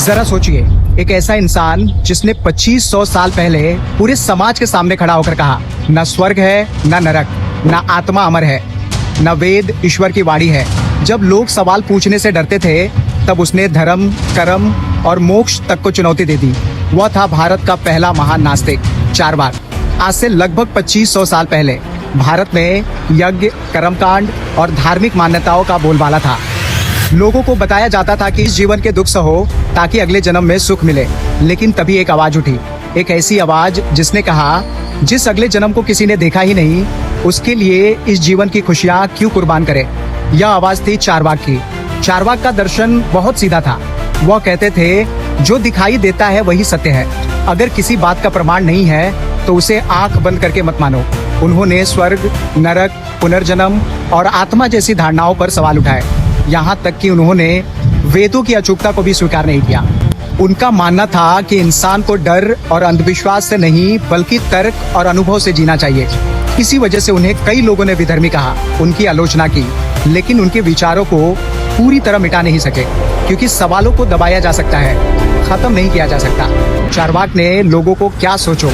जरा सोचिए, एक ऐसा इंसान जिसने 2500 साल पहले पूरे समाज के सामने खड़ा होकर कहा, न स्वर्ग है, न नरक, न आत्मा अमर है, न वेद ईश्वर की वाणी है। जब लोग सवाल पूछने से डरते थे, तब उसने धर्म, कर्म और मोक्ष तक को चुनौती दे दी। वह था भारत का पहला महान नास्तिक, चारवाक। आज से लगभग 2500 साल पहले भारत में यज्ञ, कर्मकांड और धार्मिक मान्यताओं का बोलबाला था। लोगों को बताया जाता था कि इस जीवन के दुख सहो ताकि अगले जन्म में सुख मिले। लेकिन तभी एक आवाज उठी, एक ऐसी आवाज जिसने कहा, जिस अगले जन्म को किसी ने देखा ही नहीं, उसके लिए इस जीवन की खुशियां क्यों कुर्बान करे। यह आवाज थी चारवाक की। चारवाक का दर्शन बहुत सीधा था। वह कहते थे, जो दिखाई देता है वही सत्य है। अगर किसी बात का प्रमाण नहीं है तो उसे आंख बंद करके मत मानो। उन्होंने स्वर्ग, नरक, पुनर्जन्म और आत्मा जैसी धारणाओं पर सवाल उठाए। यहाँ तक कि उन्होंने वेदों की अचूकता को भी स्वीकार नहीं किया। उनका मानना था कि इंसान को डर और अंधविश्वास से नहीं, बल्कि तर्क और अनुभव से जीना चाहिए। इसी वजह से उन्हें कई लोगों ने विधर्मी कहा, उनकी आलोचना की, लेकिन उनके विचारों को पूरी तरह मिटा नहीं सके, क्योंकि सवालों को दबाया जा सकता है, खत्म नहीं किया जा सकता। चारवाक ने लोगों को क्या सोचो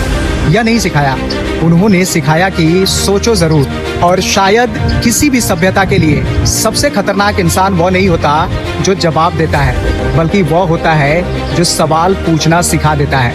यह नहीं सिखाया, उन्होंने सिखाया कि सोचो जरूर। और शायद किसी भी सभ्यता के लिए सबसे खतरनाक इंसान वो नहीं होता जो जवाब देता है, बल्कि वो होता है जो सवाल पूछना सिखा देता है।